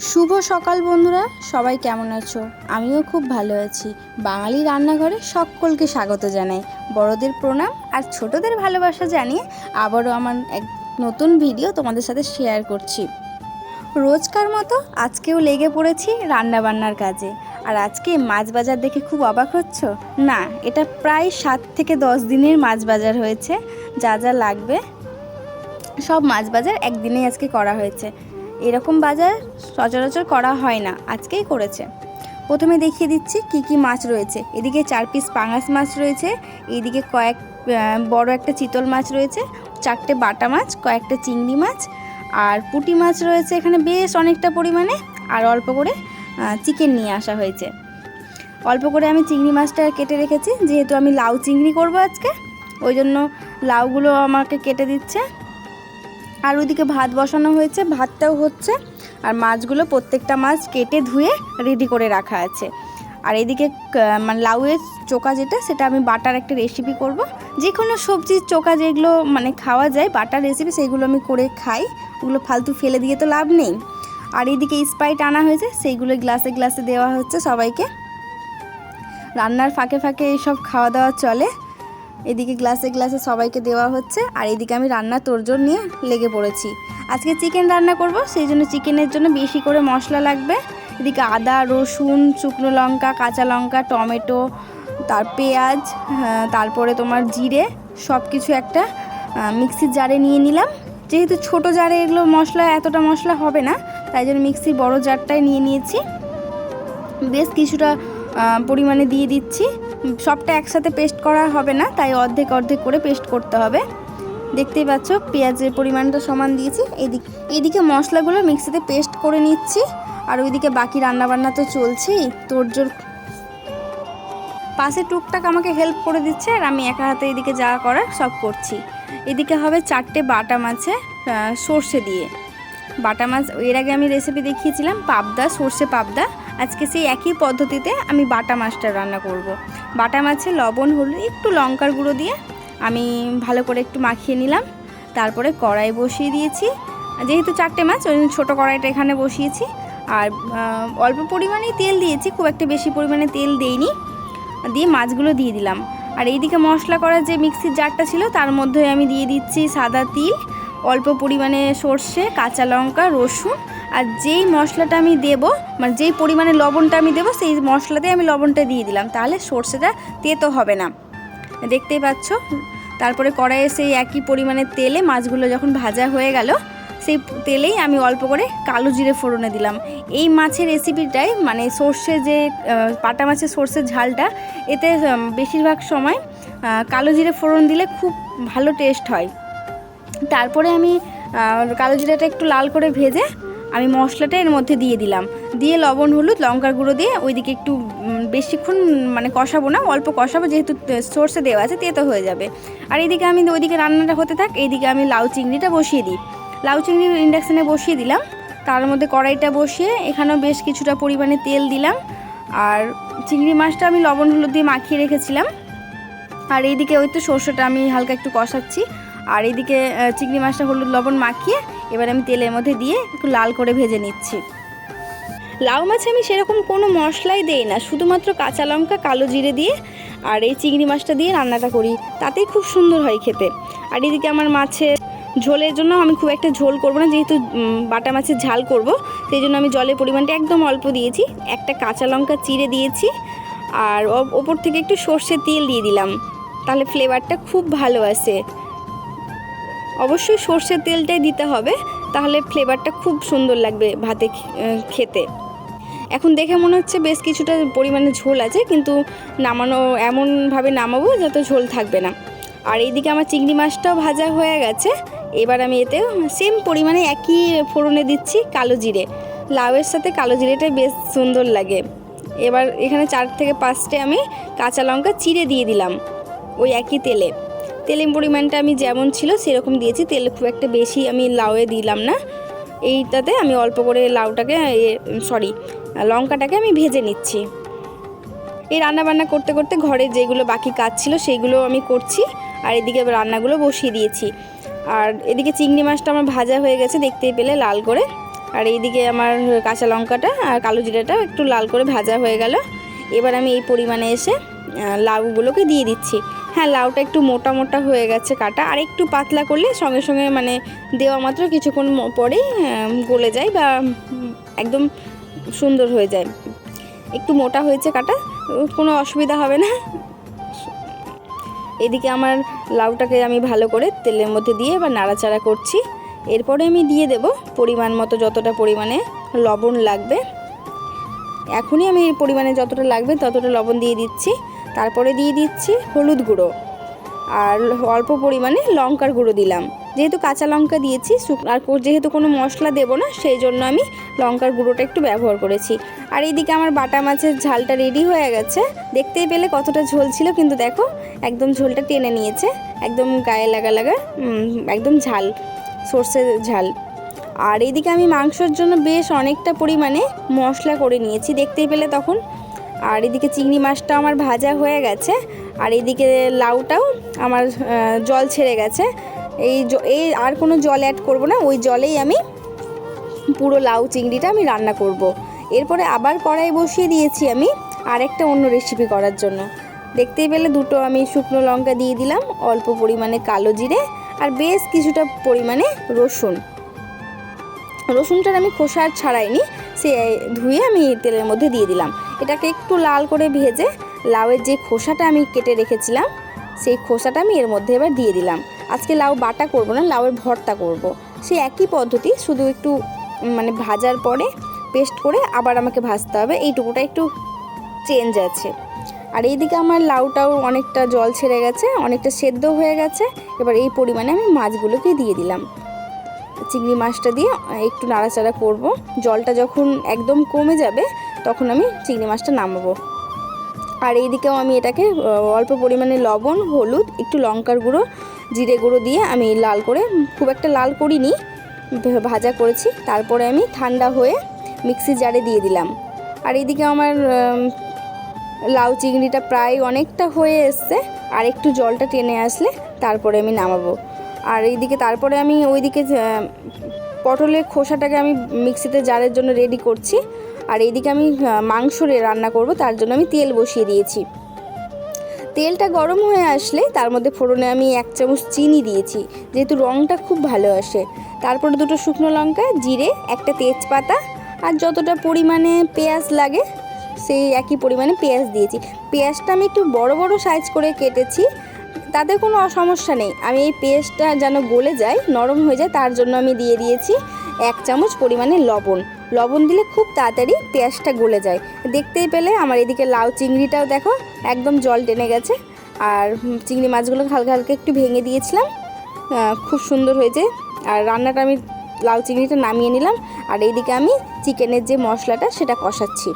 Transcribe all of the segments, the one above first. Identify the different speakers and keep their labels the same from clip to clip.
Speaker 1: শুভ সকাল বন্ধুরা, সবাই কেমন আছো? আমিও খুব ভালো আছি। বাঙালি রান্নাঘরে সকলকে স্বাগত জানাই। বড়দের প্রণাম আর ছোটদের ভালোবাসা জানিয়ে আবারও আমার এক নতুন ভিডিও তোমাদের সাথে শেয়ার করছি। রোজকার মতো আজকেও লেগে পড়েছি রান্নাবান্নার কাজে। আর আজকে মাছ বাজার দেখে খুব অবাক হচ্ছ? না, এটা প্রায় 7 থেকে 10 দিনের মাছ বাজার হয়েছে। যা যা লাগবে সব মাছ বাজার একদিনেই আজকে করা হয়েছে। এরকম বাজার সচরাচর করা হয় না, আজকেই করেছে। প্রথমে দেখিয়ে দিচ্ছি কি কি মাছ রয়েছে। এদিকে 4 পিস পাঙাশ মাছ রয়েছে, এইদিকে কয়েক বড় একটা চিতল মাছ রয়েছে, 4টে বাটা মাছ, কয়েকটা চিংড়ি মাছ আর পুঁটি মাছ রয়েছে এখানে বেশ অনেকটা পরিমাণে। আর অল্প করে চিকেন নিয়ে আসা হয়েছে। অল্প করে আমি চিংড়ি মাছটা কেটে রেখেছি, যেহেতু আমি লাউ চিংড়ি করব আজকে, ওই জন্য লাউগুলো আমাকে কেটে দিচ্ছে। আর ওইদিকে ভাত বসানো হয়েছে, ভাতটাও হচ্ছে। আর মাছগুলো প্রত্যেকটা মাছ কেটে ধুয়ে রেডি করে রাখা আছে। আর এদিকে মানে লাউয়ের চোকা যেটা, সেটা আমি বাটার একটা রেসিপি করব। যে কোনো সবজির চোকা যেগুলো মানে খাওয়া যায় বাটার রেসিপি, সেইগুলো আমি করে খাই। ওগুলো ফালতু ফেলে দিয়ে তো লাভ নেই। আর এইদিকে স্প্রাইট আনা হয়েছে, সেইগুলো গ্লাসে গ্লাসে দেওয়া হচ্ছে সবাইকে। রান্নার ফাঁকে ফাঁকে এইসব খাওয়া দাওয়া চলে। এদিকে গ্লাসে গ্লাসে সবাইকে দেওয়া হচ্ছে। আর এদিকে আমি রান্না তোড়জোড় নিয়ে লেগে পড়েছি। আজকে চিকেন রান্না করব, সেই জন্য চিকেনের জন্য বেশি করে মশলা লাগবে। এদিকে আদা, রসুন, শুকনো লঙ্কা, কাঁচা লঙ্কা, টমেটো, পেঁয়াজ, তারপরে তোমার জিরে, সব কিছু একটা মিক্সির জারে নিয়ে নিলাম। যেহেতু ছোট জারে এগুলো মশলা, এতটা মশলা হবে না, তাই জন্য মিক্সির বড় জারটাই নিয়ে নিয়েছি। বেশ কিছুটা পরিমাণে দিয়ে দিচ্ছি। সবটা একসাথে পেস্ট করা হবে না, তাই অর্ধেক অর্ধেক করে পেস্ট করতে হবে। দেখতেই পাচ্ছ পেঁয়াজের পরিমাণটা সমান দিয়েছি। এইদিকে মশলাগুলো মিক্সিতে পেস্ট করে নিচ্ছি। আর ওইদিকে বাকি রান্নাবান্না তো চলছেই, তোড়জোড়। পাশে টুকটাক আমাকে হেল্প করে দিচ্ছে, আর আমি একা হাতে এদিকে যা করার সব করছি। এদিকে হবে 4টে বাটা মাছে সর্ষে দিয়ে। বাটা মাছ এর আগে আমি রেসিপি দেখিয়েছিলাম, পাবদা, সর্ষে পাবদা। আজকে সেই একই পদ্ধতিতে আমি বাটা মাছটা রান্না করব। বাটা মাছে লবণ, হলুদ, একটু লঙ্কার গুঁড়ো দিয়ে আমি ভালো করে একটু মাখিয়ে নিলাম। তারপরে কড়াই বসিয়ে দিয়েছি। যেহেতু 4টে মাছ, ওই ছোটো কড়াইটা এখানে বসিয়েছি। আর অল্প পরিমাণেই তেল দিয়েছি, খুব একটা বেশি পরিমাণে তেল দেইনি। দিয়ে মাছগুলো দিয়ে দিলাম। আর এইদিকে মশলা করার যে মিক্সির জারটা ছিল, তার মধ্যে আমি দিয়ে দিচ্ছি সাদা তিল, অল্প পরিমাণে সর্ষে, কাঁচা লঙ্কা, রসুন। আর যেই মশলাটা আমি দেবো, মানে যেই পরিমাণে লবণটা আমি দেবো, সেই মশলাতেই আমি লবণটা দিয়ে দিলাম, তাহলে সর্ষেটা তেতো হবে না। দেখতেই পাচ্ছ। তারপরে কড়াইয়ে সেই একই পরিমাণে তেলে মাছগুলো যখন ভাজা হয়ে গেল, সেই তেলেই আমি অল্প করে কালো জিরে ফোড়নে দিলাম। এই মাছের রেসিপিটাই মানে সর্ষে, যে বাটা মাছের সর্ষের ঝালটা, এতে বেশিরভাগ সময় কালো জিরে ফোড়ন দিলে খুব ভালো টেস্ট হয়। তারপরে আমি কালো জিরাটা একটু লাল করে ভেজে আমি মশলাটা এর মধ্যে দিয়ে দিলাম। দিয়ে লবণ, হলুদ, লঙ্কার গুঁড়ো দিয়ে ওইদিকে একটু বেশিক্ষণ মানে কষাবো না, অল্প কষাবো, যেহেতু সর্ষে দেওয়া আছে, তেতো হয়ে যাবে। আর এইদিকে আমি ওইদিকে রান্নাটা হতে থাক, এইদিকে আমি লাউ চিংড়িটা বসিয়ে দিই। লাউ চিংড়ি ইন্ডাকশানে বসিয়ে দিলাম। তার মধ্যে কড়াইটা বসিয়ে এখানেও বেশ কিছুটা পরিমাণে তেল দিলাম। আর চিংড়ি মাছটা আমি লবণ, হলুদ দিয়ে মাখিয়ে রেখেছিলাম। আর এইদিকে ওই তো সর্ষেটা আমি হালকা একটু কষাচ্ছি। আর এইদিকে চিংড়ি মাছটা হলুদ লবণ মাখিয়ে এবার আমি তেলের মধ্যে দিয়ে একটু লাল করে ভেজে নিচ্ছি। লাউ মাছে আমি সেরকম কোনো মশলাই দেই না, শুধুমাত্র কাঁচা লঙ্কা, কালো জিরে দিয়ে আর এই চিংড়ি মাছটা দিয়ে রান্নাটা করি, তাতেই খুব সুন্দর হয় খেতে। আর এদিকে আমার মাছের ঝোলের জন্য আমি খুব একটা ঝোল করব না, যেহেতু বাটা মাছের ঝাল করব, সেই জন্য আমি জলের পরিমাণটা একদম অল্প দিয়েছি। একটা কাঁচা লঙ্কা চিড়ে দিয়েছি। আর ওপর থেকে একটু সর্ষের তেল দিয়ে দিলাম, তাহলে ফ্লেভারটা খুব ভালো আসে। অবশ্যই সর্ষের তেলটাই দিতে হবে, তাহলে ফ্লেভারটা খুব সুন্দর লাগবে ভাতে খেতে। এখন দেখে মনে হচ্ছে বেশ কিছুটা পরিমাণে ঝোল আছে, কিন্তু এমনভাবে নামাবো যাতে ঝোল থাকবে না। আর এইদিকে আমার চিংড়ি মাছটাও ভাজা হয়ে গেছে। এবার আমি এতে সেম পরিমাণে একই ফোড়নে দিচ্ছি কালো জিরে। লাউয়ের সাথে কালো জিরেটাই বেশ সুন্দর লাগে। এবার এখানে 4 থেকে 5টে আমি কাঁচা লঙ্কা চিড়ে দিয়ে দিলাম ওই একই তেলে। তেলের পরিমাণটা আমি যেমন ছিল সেরকম দিয়েছি, তেল খুব একটা বেশি আমি লাউয়ে দিলাম না। এইটাতে আমি অল্প করে লঙ্কাটাকে আমি ভেজে নিচ্ছি। এই রান্নাবান্না করতে করতে ঘরে যেগুলো বাকি কাজ ছিল সেইগুলো আমি করছি। আর এদিকে রান্নাগুলো বসিয়ে দিয়েছি। আর এদিকে চিংড়ি মাছটা আমার ভাজা হয়ে গেছে, দেখতেই পেলে লাল করে। আর এইদিকে আমার কাঁচা লঙ্কাটা আর কালো জিরাটা একটু লাল করে ভাজা হয়ে গেল। এবার আমি এই পরিমাণে এসে লাউগুলোকে দিয়ে দিচ্ছি। হ্যাঁ, লাউটা একটু মোটা মোটা হয়ে গেছে কাটা, আর একটু পাতলা করলে সঙ্গে সঙ্গে মানে দেওয়া মাত্র কিছুক্ষণ পরেই গলে যায় বা একদম সুন্দর হয়ে যায়। একটু মোটা হয়েছে কাটা, কোনো অসুবিধা হবে না। এদিকে আমার লাউটাকে আমি ভালো করে তেলের মধ্যে দিয়ে এবার নাড়াচাড়া করছি। এরপরে আমি দিয়ে দেব পরিমাণ মতো, যতটা পরিমাণে লবণ লাগবে। এখনই আমি এই পরিমাণে যতটা লাগবে ততটা লবণ দিয়ে দিচ্ছি। তারপরে দিয়ে দিচ্ছি হলুদ গুঁড়ো আর অল্প পরিমাণে লঙ্কার গুঁড়ো দিলাম। যেহেতু কাঁচা লঙ্কা দিয়েছি আর যেহেতু কোনো মশলা দেব না, সেই জন্য আমি লঙ্কার গুঁড়োটা একটু ব্যবহার করেছি। আর এইদিকে আমার বাটা মাছের ঝালটা রেডি হয়ে গেছে। দেখতেই পেলে কতটা ঝোল ছিল, কিন্তু দেখো একদম ঝোলটা টেনে নিয়েছে, একদম গায়ে লাগা একদম ঝাল, সর্ষের ঝাল। আর এইদিকে আমি মাংসর জন্য বেশ অনেকটা পরিমাণে মশলা করে নিয়েছি, দেখতেই পেলে তখন। আর এদিকে চিংড়ি মাছটা আমার ভাজা হয়ে গেছে, আর এইদিকে লাউটাও আমার জল ছেড়ে গেছে। এই আর কোনো জল অ্যাড করব না, ওই জলেই আমি পুরো লাউ চিংড়িটা আমি রান্না করব। এরপরে আবার কড়াই বসিয়ে দিয়েছি আমি আরেকটা অন্য রেসিপি করার জন্য। দেখতেই পেলে দুটো আমি শুকনো লঙ্কা দিয়ে দিলাম, অল্প পরিমাণে কালো জিরে আর বেশ কিছুটা পরিমাণে রসুনটার আমি খোসা ছাড়াইনি, সে ধুয়ে আমি তেলের মধ্যে দিয়ে দিলাম। এটাকে একটু লাল করে ভেজে লাউয়ের যে খোসাটা আমি কেটে রেখেছিলাম সেই খোসাটা আমি এর মধ্যে এবার দিয়ে দিলাম। আজকে লাউ বাটা করব না, লাউয়ের ভর্তা করব। সেই একই পদ্ধতি, শুধু একটু মানে ভাজার পরে পেস্ট করে আবার আমাকে ভাজতে হবে, এইটুকুটা একটু চেঞ্জ আছে। আর এইদিকে আমার লাউটাও অনেকটা জল ছেড়ে গেছে, অনেকটা সেদ্ধ হয়ে গেছে। এবার এই পরিমাণে আমি মাছগুলোকে দিয়ে দিলাম। চিংড়ি মাছটা দিয়ে একটু নাড়াচাড়া করব। জলটা যখন একদম কমে যাবে তখন আমি চিংড়ি মাছটা নামাবো। আর এইদিকেও আমি এটাকে অল্প পরিমাণে লবণ, হলুদ, একটু লঙ্কার গুঁড়ো, জিরে গুঁড়ো দিয়ে আমি লাল করে, খুব একটা লাল করিনি, ভাজা করেছি। তারপরে আমি ঠান্ডা হয়ে মিক্সি জারে দিয়ে দিলাম। আর এইদিকে আমার লাউ চিংড়িটা প্রায় অনেকটা হয়ে এসছে, আর একটু জলটা টেনে আসলে তারপরে আমি নামাবো। আর এইদিকে তারপরে আমি ওইদিকে পটলের খোসাটাকে আমি মিক্সিতে জারের জন্য রেডি করছি। আর এইদিকে আমি মাংস রান্না করব, তার জন্য আমি তেল বসিয়ে দিয়েছি। তেলটা গরম হয়ে আসলে তার মধ্যে ফোড়নে আমি 1 চামচ চিনি দিয়েছি, যেহেতু রঙটা খুব ভালো আসে। তারপরে দুটো শুকনো লঙ্কা, জিরে, একটা তেজপাতা আর যতটা পরিমাণে পেঁয়াজ লাগে সেই একই পরিমাণে পেঁয়াজ দিয়েছি। পেঁয়াজটা আমি একটু বড় বড় সাইজ করে কেটেছি, তাতে কোনো সমস্যা নেই। আমি এই পেস্টটা যেন গলে যায়, নরম হয়ে যায়, তার জন্য আমি দিয়ে দিয়েছি 1 চামচ পরিমাণে লবণ দিলে খুব তাড়াতাড়ি পেঁয়াজটা গলে যায়। দেখতেই পেলে আমার এদিকে লাউ চিংড়িটাও দেখো একদম জল টেনে গেছে। আর চিংড়ি মাছগুলো হালকা হালকা একটু ভেঙে দিয়েছিলাম, খুব সুন্দর হয়েছে। আর রান্নাটা আমি লাউ চিংড়িটা নামিয়ে নিলাম। আর এইদিকে আমি চিকেনের যে মশলাটা সেটা কষাচ্ছি।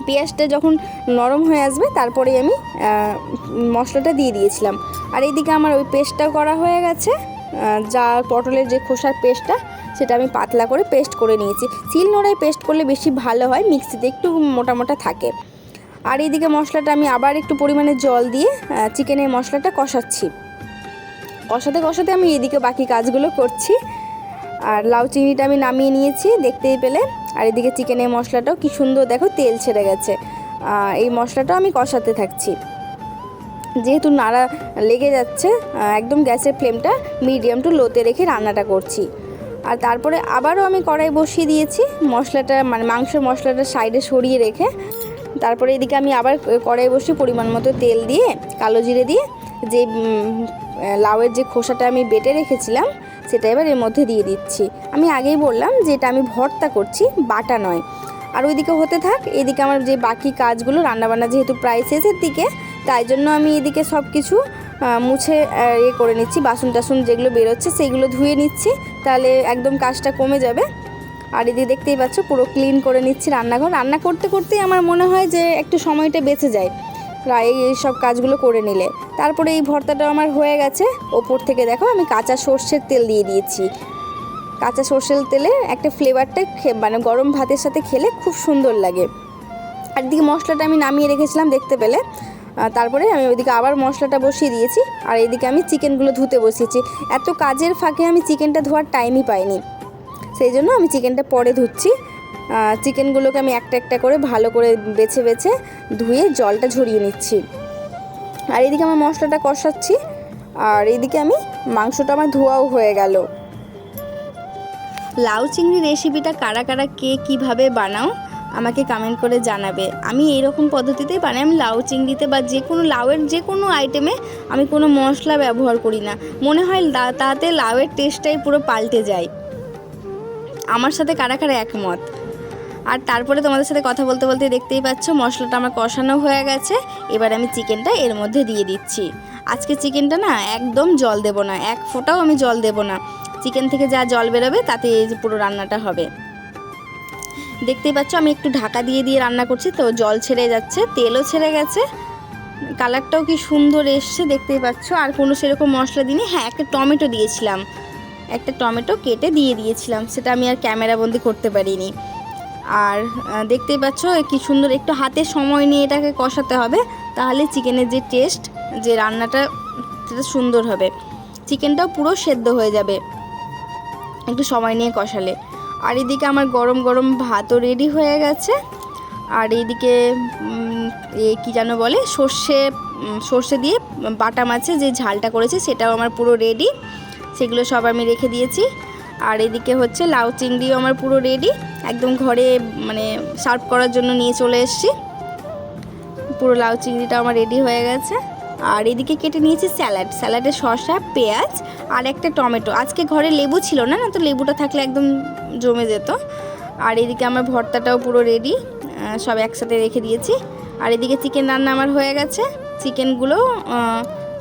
Speaker 1: পেঁয়াজটা যখন নরম হয়ে আসবে তারপরেই আমি মশলাটা দিয়ে দিয়েছিলাম। আর এইদিকে আমার ওই পেস্টটাও করা হয়ে গেছে, যা পটলের যে খোসার পেস্টটা সেটা আমি পাতলা করে পেস্ট করে নিয়েছি। শিলনোড়ায় পেস্ট করলে বেশি ভালো হয়, মিক্সিতে একটু মোটা মোটা থাকে। আর এইদিকে মশলাটা আমি আবার একটু পরিমাণে জল দিয়ে চিকেনের মশলাটা কষাচ্ছি। কষাতে আমি এদিকে বাকি কাজগুলো করছি। আর লাউ চিংড়িটা আমি নামিয়ে নিয়েছি, দেখতেই পেলে। আর এদিকে চিকেনের মশলাটাও কি সুন্দর দেখো তেল ছেড়ে গেছে। এই মশলাটাও আমি কষাতে থাকছি, যেহেতু নাড়া লেগে যাচ্ছে, একদম গ্যাসের ফ্লেমটা মিডিয়াম টু লোতে রেখে রান্নাটা করছি। আর তারপরে আবারও আমি কড়াই বসিয়ে দিয়েছি, মশলাটা মানে মাংসের মশলাটা সাইডে সরিয়ে রেখে। তারপরে এদিকে আমি আবার কড়াই বসিয়ে পরিমাণ মতো তেল দিয়ে, কালো জিরে দিয়ে, যে লাউয়ের যে খোসাটা আমি বেটে রেখেছিলাম সেটা এবার এর মধ্যে দিয়ে দিচ্ছি। আমি আগেই বললাম যে এটা আমি ভর্তা করছি, বাটা নয়। আর ওইদিকে হতে থাক, এদিকে আমার যে বাকি কাজগুলো, রান্নাবান্না যেহেতু প্রায় শেষের দিকে, তাই জন্য আমি এদিকে সব কিছু মুছে করে নিচ্ছি। বাসন টাসন যেগুলো বেরোচ্ছে সেইগুলো ধুয়ে নিচ্ছি, তাহলে একদম কাজটা কমে যাবে। আর এদিকে দেখতেই পাচ্ছ পুরো ক্লিন করে নিচ্ছি রান্নাঘর। রান্না করতে করতেই আমার মনে হয় যে একটু সময়টা বেঁচে যায় এই সব কাজগুলো করে নিলে। তারপরে এই ভর্তাটা আমার হয়ে গেছে। ওপর থেকে দেখো আমি কাঁচা সর্ষের তেল দিয়ে দিয়েছি। কাঁচা সর্ষের তেলে একটা ফ্লেভারটা মানে গরম ভাতের সাথে খেলে খুব সুন্দর লাগে। আর এদিকে মশলাটা আমি নামিয়ে রেখেছিলাম, দেখতে পেলে। তারপরে আমি ওইদিকে আবার মশলাটা বসিয়ে দিয়েছি। আর এইদিকে আমি চিকেনগুলো ধুতে বসিয়েছি। এত কাজের ফাঁকে আমি চিকেনটা ধোয়ার টাইমই পাইনি। সেই জন্য আমি চিকেনটা পরে ধুচ্ছি। চিকেনগুলোকে আমি একটা একটা করে ভালো করে বেছে বেছে ধুয়ে জলটা ঝরিয়ে নিচ্ছি। আর এদিকে আমার মশলাটা কষাচ্ছি, আর এদিকে আমি মাংসটা আমার ধোয়াও হয়ে গেল। লাউ চিংড়ি রেসিপিটা কারা কারা কে কীভাবে বানাও আমাকে কমেন্ট করে জানাবে। আমি এইরকম পদ্ধতিতেই বানাই। আমি লাউ চিংড়িতে বা যে কোনো লাউয়ের যে কোনো আইটেমে আমি কোনো মশলা ব্যবহার করি না। মনে হয় তাতে লাউয়ের টেস্টটাই পুরো পাল্টে যায়। আমার সাথে কারা কারা একমত। আর তারপরে তোমাদের সাথে কথা বলতে বলতে দেখতেই পাচ্ছ মশলাটা আমার কষানো হয়ে গেছে। এবার আমি চিকেনটা এর মধ্যে দিয়ে দিচ্ছি। আজকে চিকেনটা না একদম জল দেব না, এক ফোঁটাও আমি জল দেব না। চিকেন থেকে যা জল বেরোবে তাতে এই যে পুরো রান্নাটা হবে। দেখতেই পাচ্ছ আমি একটু ঢাকা দিয়ে দিয়ে রান্না করছি, তো জল ছেড়ে যাচ্ছে, তেলও ছেড়ে গেছে, কালারটাও কি সুন্দর এসছে দেখতেই পাচ্ছ। আর কোনো সেরকম মশলা দিইনি। হ্যাঁ, একটা টমেটো দিয়েছিলাম, একটা টমেটো কেটে দিয়ে দিয়েছিলাম, সেটা আমি আর ক্যামেরাবন্দি করতে পারিনি। আর দেখতেই পাচ্ছ কি সুন্দর, একটু হাতে সময় নিয়ে এটাকে কষাতে হবে, তাহলে চিকেনের যে টেস্ট, যে রান্নাটা সেটা সুন্দর হবে। চিকেনটাও পুরো সেদ্ধ হয়ে যাবে একটু সময় নিয়ে কষালে। আর এদিকে আমার গরম গরম ভাতও রেডি হয়ে গেছে। আর এইদিকে কি যেন বলে, সর্ষে দিয়ে বাটা মাছে যে ঝালটা করেছে সেটাও আমার পুরো রেডি, সেগুলো সব আমি রেখে দিয়েছি। আর এদিকে হচ্ছে লাউ চিংড়িও আমার পুরো রেডি, একদম ঘরে মানে সার্ভ করার জন্য নিয়ে চলে এসেছি। পুরো লাউ চিংড়িটা আমার রেডি হয়ে গেছে। আর এদিকে কেটে নিয়েছি স্যালাডে শসা, পেঁয়াজ আর একটা টমেটো। আজকে ঘরে লেবু ছিল না, তো লেবুটা থাকলে একদম জমে যেত। আর এদিকে আমার ভর্তাটাও পুরো রেডি, সব একসাথে রেখে দিয়েছি। আর এদিকে চিকেন রান্না আমার হয়ে গেছে। চিকেনগুলো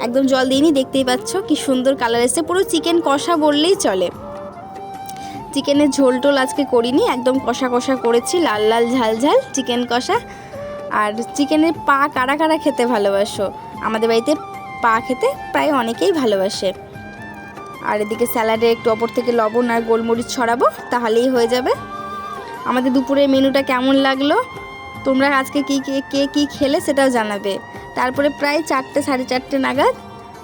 Speaker 1: একদম জল দিইনি, দেখতেই পাচ্ছ কি সুন্দর কালার এসেছে, পুরো চিকেন কষা বললেই চলে। চিকেনের ঝোল টোল আজকে করিনি, একদম কষা কষা করেছি, লাল লাল ঝাল ঝাল চিকেন কষা। আর চিকেনের পা কারা কারা খেতে ভালোবাসো? আমাদের বাড়িতে পা খেতে প্রায় অনেকেই ভালোবাসে। আর এদিকে স্যালাডে একটু ওপর থেকে লবণ আর গোলমরিচ ছড়াবো, তাহলেই হয়ে যাবে। আমাদের দুপুরের মেনুটা কেমন লাগলো, তোমরা আজকে কে কী খেলে সেটাও জানাবে। তারপরে প্রায় 4টে 4:30 নাগাদ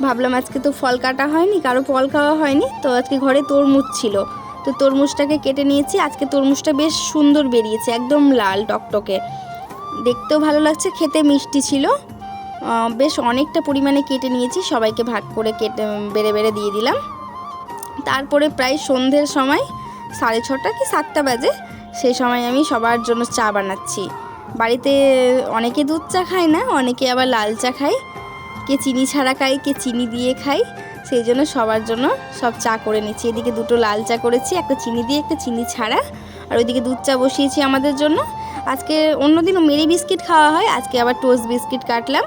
Speaker 1: ভাবলাম আজকে তো ফল কাটা হয়নি, কারো ফল খাওয়া হয়নি, তো আজকে ঘরে তরমুজ ছিল, তো তরমুজটাকে কেটে নিয়েছি। আজকে তরমুজটা বেশ সুন্দর বেরিয়েছে, একদম লাল টকটকে, দেখতেও ভালো লাগছে, খেতে মিষ্টি ছিল। বেশ অনেকটা পরিমাণে কেটে নিয়েছি, সবাইকে ভাগ করে কেটে বেড়ে বেড়ে দিয়ে দিলাম। তারপরে প্রায় সন্ধ্যের সময় 6:30 কি 7টা বাজে, সেই সময় আমি সবার জন্য চা বানাচ্ছি। বাড়িতে অনেকে দুধ চা খায় না, অনেকে আবার লাল চা খায়, কে চিনি ছাড়া খায়, কে চিনি দিয়ে খায়, সেই জন্য সবার জন্য সব চা করে নিচ্ছি। এদিকে 2টো লাল চা করেছি, একটা চিনি দিয়ে একটা চিনি ছাড়া, আর ওইদিকে দুধ চা বসিয়েছি আমাদের জন্য। আজকে অন্যদিনও মেরি বিস্কিট খাওয়া হয়, আজকে আবার টোস্ট বিস্কিট কাটলাম,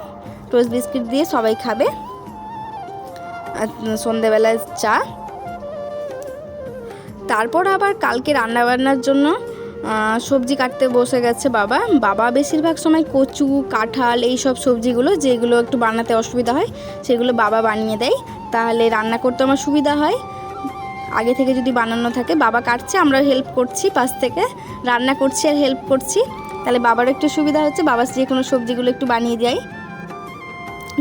Speaker 1: টোস্ট বিস্কিট দিয়ে সবাই খাবে। সন্ধেবেলায় চা। তারপর আবার কালকে রান্নাবান্নার জন্য সবজি কাটতে বসে গেছে বাবা বেশিরভাগ সময় কচু, কাঁঠাল এই সব সবজিগুলো যেগুলো একটু বানাতে অসুবিধা হয় সেগুলো বাবা বানিয়ে দেয়, তাহলে রান্না করতে আমার সুবিধা হয়। আগে থেকে যদি বানানো থাকে, বাবা কাটছে, আমরা হেল্প করছি, পাশ থেকে রান্না করছি আর হেল্প করছি, তাহলে বাবারও একটু সুবিধা হচ্ছে, বাবা যে কোনো সবজিগুলো একটু বানিয়ে দেয়।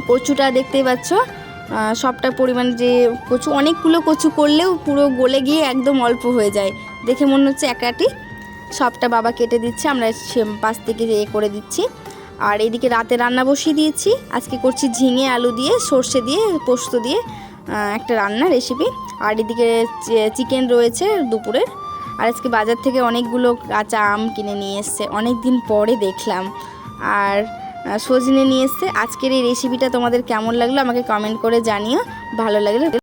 Speaker 1: কচুটা দেখতেই পাচ্ছ, সবটা পরিমাণ যে কচু, অনেকগুলো কচু করলেও পুরো গলে গিয়ে একদম অল্প হয়ে যায়, দেখে মনে হচ্ছে একাটি, সবটা বাবা কেটে দিচ্ছে, আমরা পাশ থেকে করে দিচ্ছি। আর এদিকে রাতে রান্না বসিয়ে দিয়েছি, আজকে করছি ঝিঙে আলু দিয়ে সর্ষে দিয়ে পোস্ত দিয়ে একটা রান্না রেসিপি। আর এদিকে চিকেন রয়েছে দুপুরের। আর আজকে বাজার থেকে অনেকগুলো কাঁচা আম কিনে নিয়ে এসছে, অনেক দিন পরে দেখলাম। আর সজনে নিয়ে এসছে। আজকের এই রেসিপিটা তোমাদের কেমন লাগলো আমাকে কমেন্ট করে জানিও, ভালো লাগলে